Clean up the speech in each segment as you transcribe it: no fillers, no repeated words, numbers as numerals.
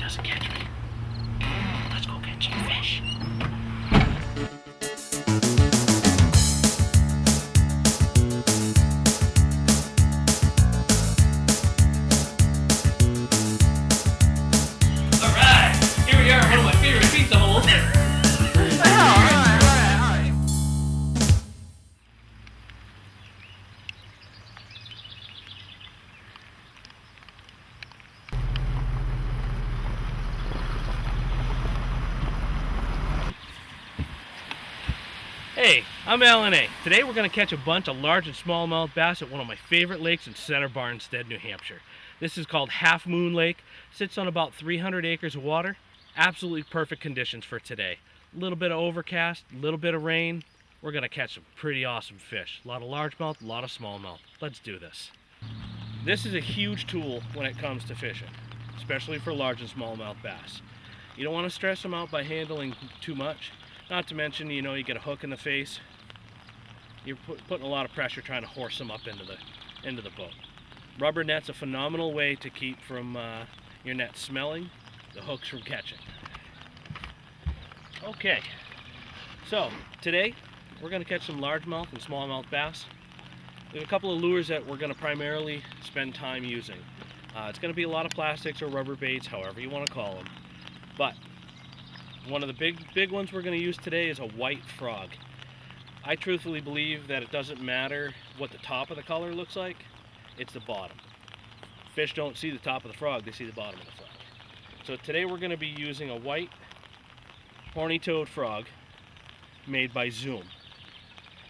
doesn't catch me. Let's go catch some fish. Alright, here we are, one of my favorite pizza holes. Hey, I'm Allan A. Today we're going to catch a bunch of large and smallmouth bass at one of my favorite lakes in Center Barnstead, New Hampshire. This is called Half Moon Lake. Sits on about 300 acres of water. Absolutely perfect conditions for today. A little bit of overcast, a little bit of rain. We're going to catch some pretty awesome fish. A lot of largemouth, a lot of smallmouth. Let's do this. This is a huge tool when it comes to fishing, especially for large and smallmouth bass. You don't want to stress them out by handling too much. Not to mention, you get a hook in the face. You're putting a lot of pressure trying to horse them up into the boat. Rubber net's a phenomenal way to keep from your net smelling, the hooks from catching. Okay, so today we're going to catch some largemouth and smallmouth bass. There's a couple of lures that we're going to primarily spend time using. It's going to be a lot of plastics or rubber baits, however you want to call them. But one of the big ones we're going to use today is a white frog. I truthfully believe that it doesn't matter what the top of the color looks like, it's the bottom. Fish don't see the top of the frog, they see the bottom of the frog. So today we're going to be using a white horny-toed frog made by Zoom.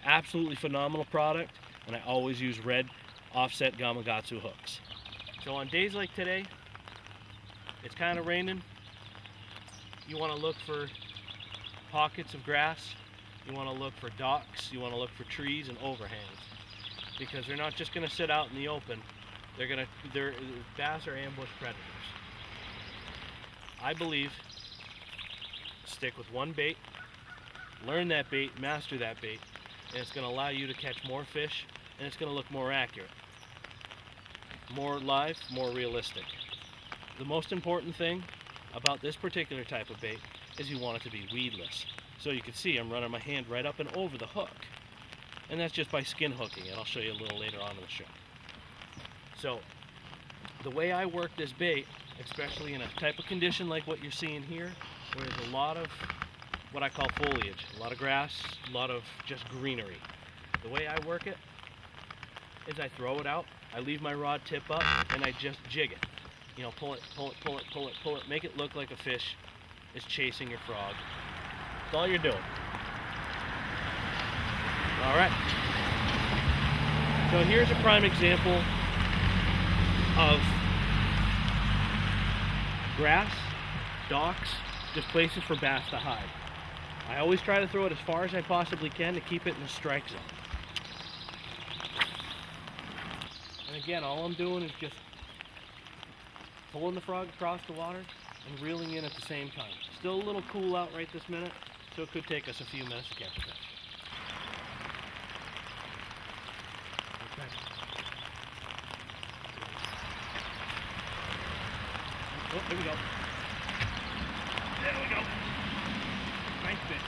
Absolutely phenomenal product, and I always use red offset Gamakatsu hooks. So on days like today, it's kind of raining. You want to look for pockets of grass, you want to look for docks, you want to look for trees and overhangs, because they're not just going to sit out in the open. Bass are ambush predators. I believe stick with one bait, learn that bait, master that bait, and it's going to allow you to catch more fish, and it's going to look more accurate, more live, more realistic. The most important thing about this particular type of bait is you want it to be weedless. So you can see I'm running my hand right up and over the hook, and that's just by skin hooking it. I'll show you a little later on in the show. So the way I work this bait, especially in a type of condition like what you're seeing here, where there's a lot of what I call foliage, a lot of grass, a lot of just greenery. The way I work it is I throw it out, I leave my rod tip up, and I just jig it. Pull it, pull it, pull it, pull it, pull it. Make it look like a fish is chasing your frog. That's all you're doing. All right. So here's a prime example of grass, docks, just places for bass to hide. I always try to throw it as far as I possibly can to keep it in the strike zone. And again, all I'm doing is just pulling the frog across the water and reeling in at the same time. Still a little cool out right this minute, so it could take us a few minutes to catch a fish. Okay. Oh, there we go. There we go. Nice fish.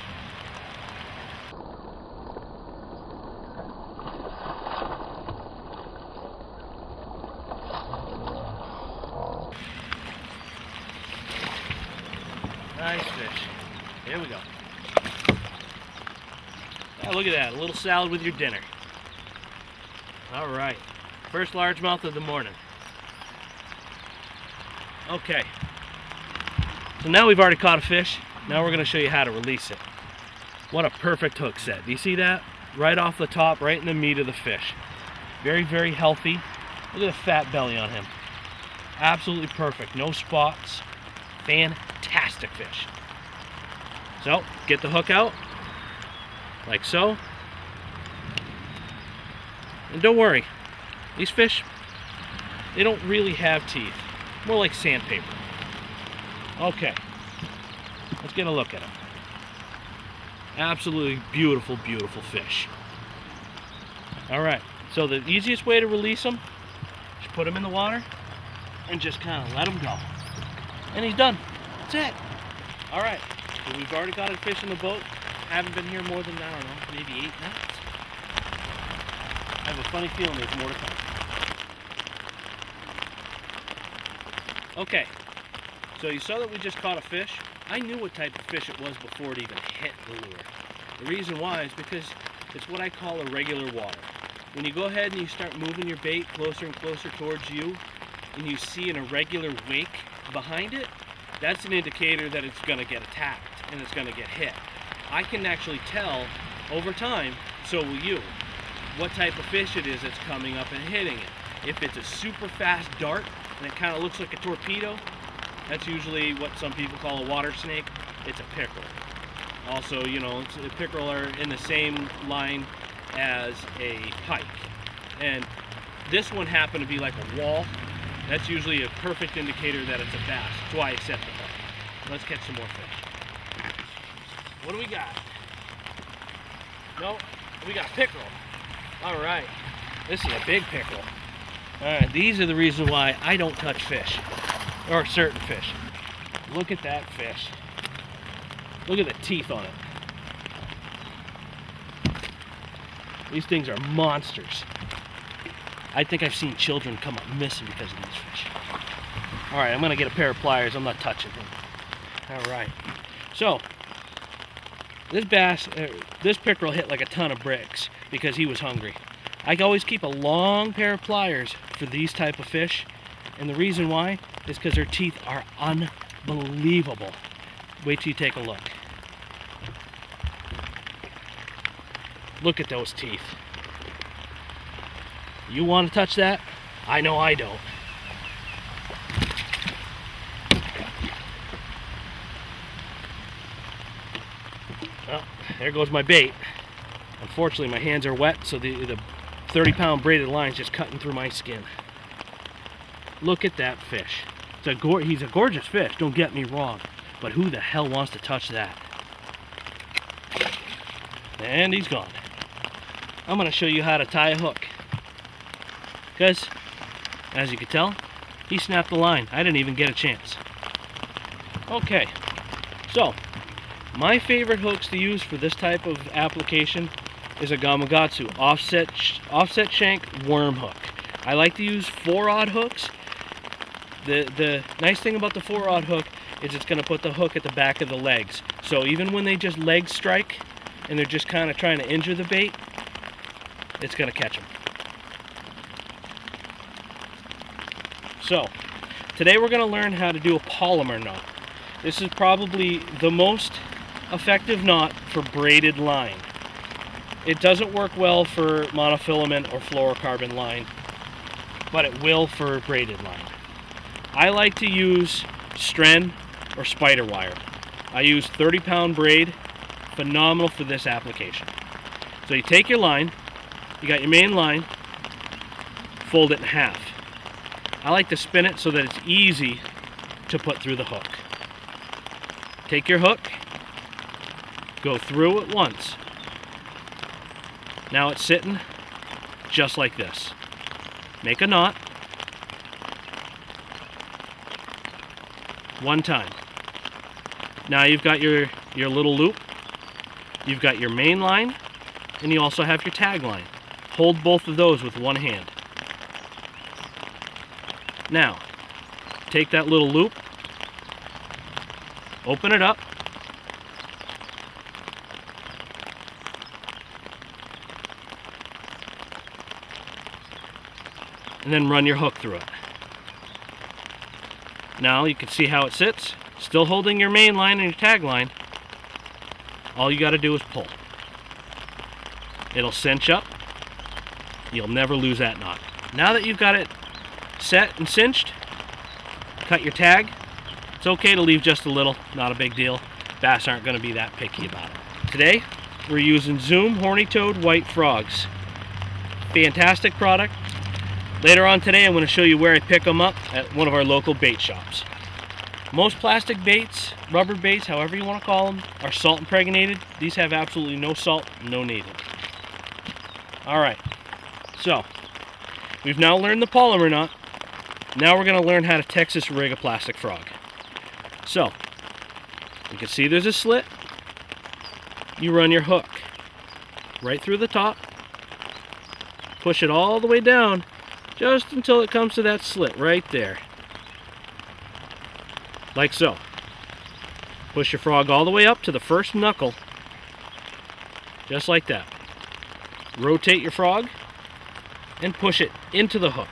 Nice fish. There we go. Oh, look at that. A little salad with your dinner. All right. First largemouth of the morning. Okay. So now we've already caught a fish. Now we're going to show you how to release it. What a perfect hook set. Do you see that? Right off the top, right in the meat of the fish. Very, very healthy. Look at the fat belly on him. Absolutely perfect. No spots. Fantastic fish. So, get the hook out, like so. And don't worry, these fish, they don't really have teeth. More like sandpaper. Okay, let's get a look at them. Absolutely beautiful, beautiful fish. All right, so the easiest way to release them is put them in the water and just kind of let them go. and he's done. That's it. All right, so we've already got a fish in the boat. Haven't been here more than, I don't know, maybe 8 minutes. I have a funny feeling there's more to come. Okay, so you saw that we just caught a fish. I knew what type of fish it was before it even hit the lure. The reason why is because it's what I call a regular water. When you go ahead and you start moving your bait closer and closer towards you, and you see an irregular wake behind it, that's an indicator that it's going to get attacked and it's going to get hit. I can actually tell over time, so will you, what type of fish it is that's coming up and hitting it. If it's a super fast dart and it kind of looks like a torpedo, that's usually what some people call a water snake. It's a pickerel. Also, you know, pickerel are in the same line as a pike. And this one happened to be like a wall. That's usually a perfect indicator that it's a bass. That's why I set the hook. Let's catch some more fish. What do we got? No, we got pickerel. All right, this is a big pickerel. All right, these are the reason why I don't touch fish, or certain fish. Look at that fish. Look at the teeth on it. These things are monsters. I think I've seen children come up missing because of these fish. All right, I'm gonna get a pair of pliers. I'm not touching him. All right, so this pickerel hit like a ton of bricks because he was hungry. I always keep a long pair of pliers for these type of fish, and the reason why is because their teeth are unbelievable. Wait till you take a look. Look at those teeth. You want to touch that? I know I don't. Well, there goes my bait. Unfortunately, my hands are wet, so the 30-pound braided line's just cutting through my skin. Look at that fish. He's a gorgeous fish, don't get me wrong, but who the hell wants to touch that? And he's gone. I'm going to show you how to tie a hook. Because, as you can tell, he snapped the line. I didn't even get a chance. Okay, so my favorite hooks to use for this type of application is a Gamakatsu offset shank worm hook. I like to use 4-aught hooks. The nice thing about the 4-aught hook is it's going to put the hook at the back of the legs. So even when they just leg strike and they're just kind of trying to injure the bait, it's going to catch them. So, today we're going to learn how to do a polymer knot. This is probably the most effective knot for braided line. It doesn't work well for monofilament or fluorocarbon line, but it will for braided line. I like to use Stren or spider wire. I use 30-pound braid, phenomenal for this application. So you take your line, you got your main line, fold it in half. I like to spin it so that it's easy to put through the hook. Take your hook, go through it once. Now it's sitting just like this. Make a knot. One time. Now you've got your little loop, you've got your main line, and you also have your tag line. Hold both of those with one hand. Now, take that little loop, open it up, and then run your hook through it. Now you can see how it sits, still holding your main line and your tag line. All you got to do is pull. It'll cinch up. You'll never lose that knot. Now that you've got it set and cinched, cut your tag. It's okay to leave just a little, not a big deal. Bass aren't going to be that picky about it. Today, we're using Zoom Horny Toad White Frogs. Fantastic product. Later on today, I'm going to show you where I pick them up at one of our local bait shops. Most plastic baits, rubber baits, however you want to call them, are salt impregnated. These have absolutely no salt, no native. Alright, so we've now learned the polymer knot. Now we're going to learn how to Texas rig a plastic frog. So, you can see there's a slit. You run your hook right through the top, push it all the way down just until it comes to that slit right there. Like so. Push your frog all the way up to the first knuckle, just like that. Rotate your frog and push it into the hook.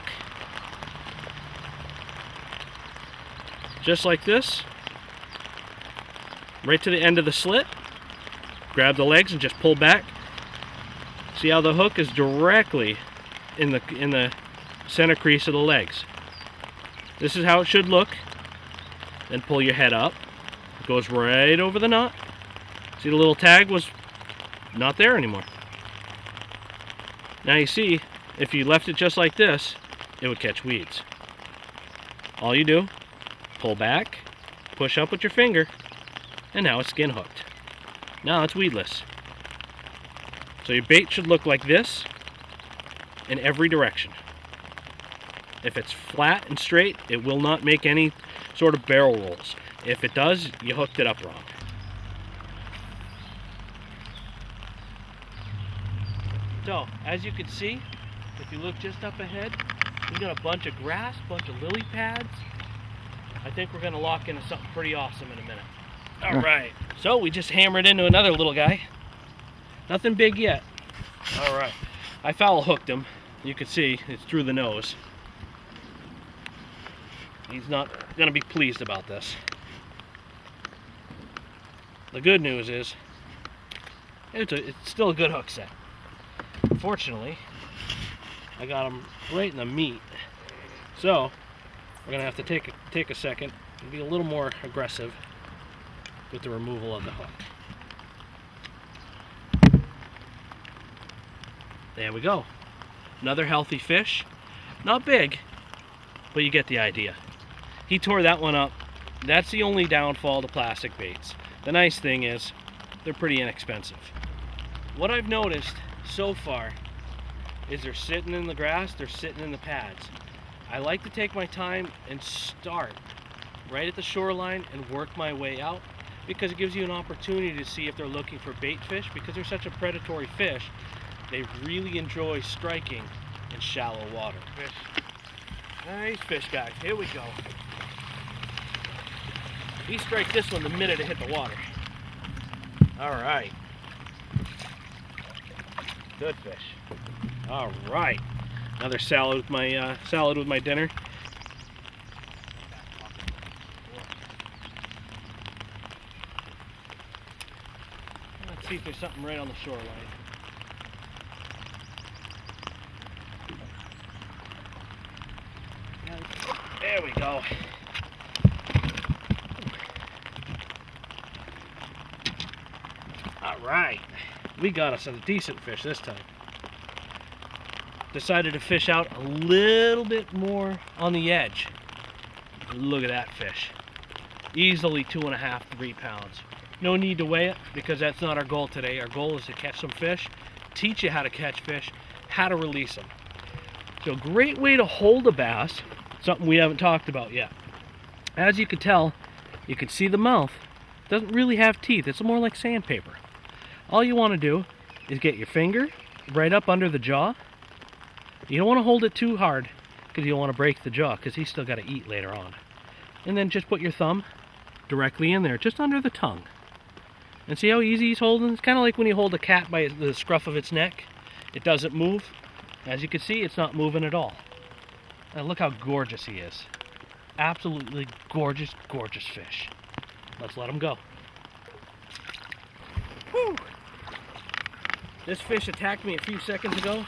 Just like this. Right to the end of the slit. Grab the legs and just pull back. See how the hook is directly in the center crease of the legs. This is how it should look. Then pull your head up. It goes right over the knot. See, the little tag was not there anymore. Now you see, if you left it just like this, it would catch weeds. All you do, pull back, push up with your finger, and now it's skin hooked. Now it's weedless. So your bait should look like this in every direction. If it's flat and straight, it will not make any sort of barrel rolls. If it does, you hooked it up wrong. So, as you can see, if you look just up ahead, we got a bunch of grass, bunch of lily pads. I think we're going to lock into something pretty awesome in a minute. All right. So we just hammered into another little guy. Nothing big yet. All right. I foul hooked him. You can see it's through the nose. He's not going to be pleased about this. The good news is it's still a good hook set. Unfortunately, I got him right in the meat. So we're going to have to take a second and be a little more aggressive with the removal of the hook. There we go. Another healthy fish. Not big, but you get the idea. He tore that one up. That's the only downfall to plastic baits. The nice thing is they're pretty inexpensive. What I've noticed so far is they're sitting in the grass, they're sitting in the pads. I like to take my time and start right at the shoreline and work my way out, because it gives you an opportunity to see if they're looking for bait fish. Because they're such a predatory fish, they really enjoy striking in shallow water. Fish. Nice fish, guys. Here we go. We strike this one the minute it hit the water. All right. Good fish. All right. Another salad with my dinner. Let's see if there's something right on the shoreline. There we go. All right. We got us a decent fish this time. Decided to fish out a little bit more on the edge. Look at that fish. Easily 2.5, 3 pounds. No need to weigh it, because that's not our goal today. Our goal is to catch some fish, teach you how to catch fish, how to release them. So a great way to hold a bass, something we haven't talked about yet. As you can tell, you can see the mouth doesn't really have teeth. It's more like sandpaper. All you want to do is get your finger right up under the jaw. You don't want to hold it too hard, because you don't want to break the jaw, because he's still got to eat later on. And then just put your thumb directly in there, just under the tongue. And see how easy he's holding? It's kind of like when you hold a cat by the scruff of its neck. It doesn't move. As you can see, it's not moving at all. And look how gorgeous he is. Absolutely gorgeous, gorgeous fish. Let's let him go. Whew. This fish attacked me a few seconds ago,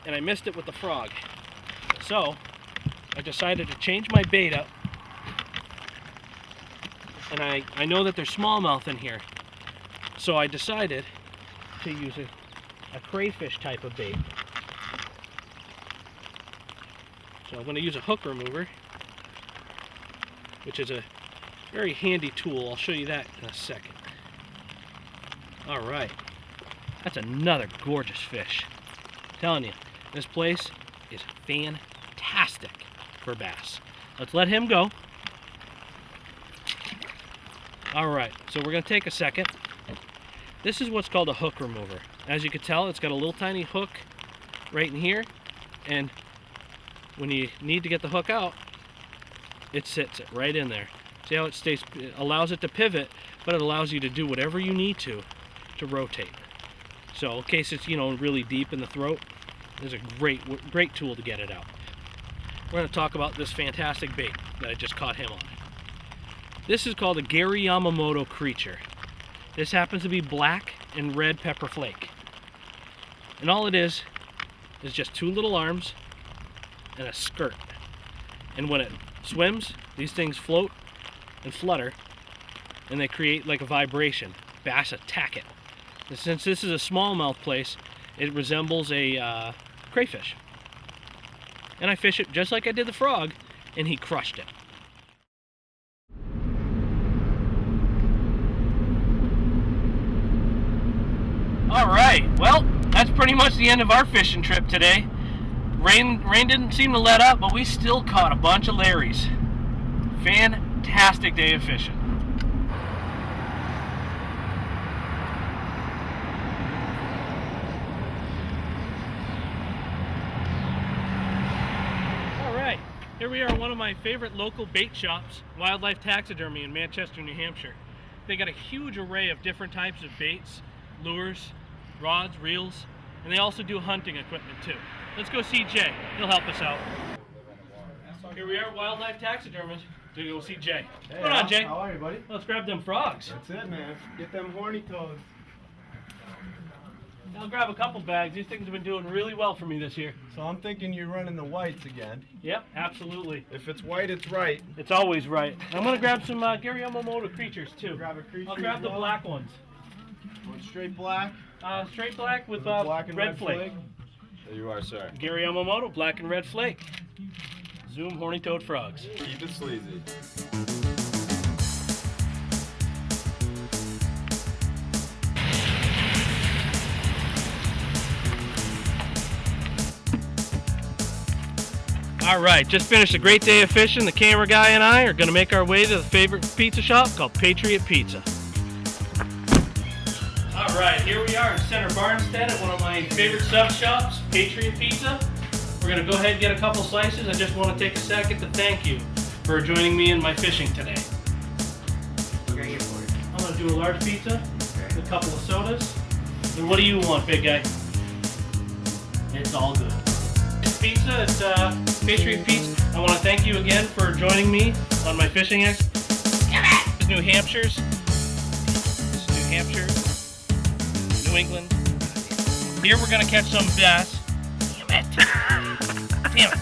and I missed it with the frog. So I decided to change my bait up. And I know that there's smallmouth in here. So I decided to use a crayfish type of bait. So I'm going to use a hook remover, which is a very handy tool. I'll show you that in a second. Alright, that's another gorgeous fish. I'm telling you, this place is fantastic for bass. Let's let him go. All right, so we're gonna take a second. This is what's called a hook remover. As you can tell, it's got a little tiny hook right in here, and when you need to get the hook out, it sits it right in there. See how it stays, it allows it to pivot, but it allows you to do whatever you need to rotate. So in case it's, you know, really deep in the throat, this is a great tool to get it out. We're going to talk about this fantastic bait that I just caught him on. This is called a Gary Yamamoto creature. This happens to be black and red pepper flake. And all it is just two little arms and a skirt. And when it swims, these things float and flutter, and they create like a vibration. Bass attack it. And since this is a smallmouth place, it resembles a crayfish. And I fish it just like I did the frog, and he crushed it. All right, well, that's pretty much the end of our fishing trip today. Rain didn't seem to let up, but we still caught a bunch of Larrys. Fantastic day of fishing. Here we are at one of my favorite local bait shops, Wildlife Taxidermy in Manchester, New Hampshire. They got a huge array of different types of baits, lures, rods, reels, and they also do hunting equipment too. Let's go see Jay. He'll help us out. Here we are at Wildlife Taxidermy to go see Jay. Hey, What's going on, Jay? How are you, buddy? Let's grab them frogs. That's it, man. Get them horny toads. I'll grab a couple bags. These things have been doing really well for me this year. So I'm thinking you're running the whites again. Yep, absolutely. If it's white, it's right. It's always right. I'm going to grab some Gary Yamamoto creatures too. Grab a creature. I'll grab the black ones. One straight black. Straight black with black and red flake. There you are, sir. Gary Yamamoto, black and red flake. Zoom horny toad frogs. Keep it sleazy. All right, just finished a great day of fishing. The camera guy and I are going to make our way to the favorite pizza shop called Patriot Pizza. All right, here we are in Center Barnstead at one of my favorite sub shops, Patriot Pizza. We're going to go ahead and get a couple slices. I just want to take a second to thank you for joining me in my fishing today. I'm going to do a large pizza, a couple of sodas. And what do you want, big guy? It's all good. Pizza at Patriot Pizza. I want to thank you again for joining me on my fishing This is New Hampshire's. This is New Hampshire, New England. Here we're going to catch some bass. Damn it.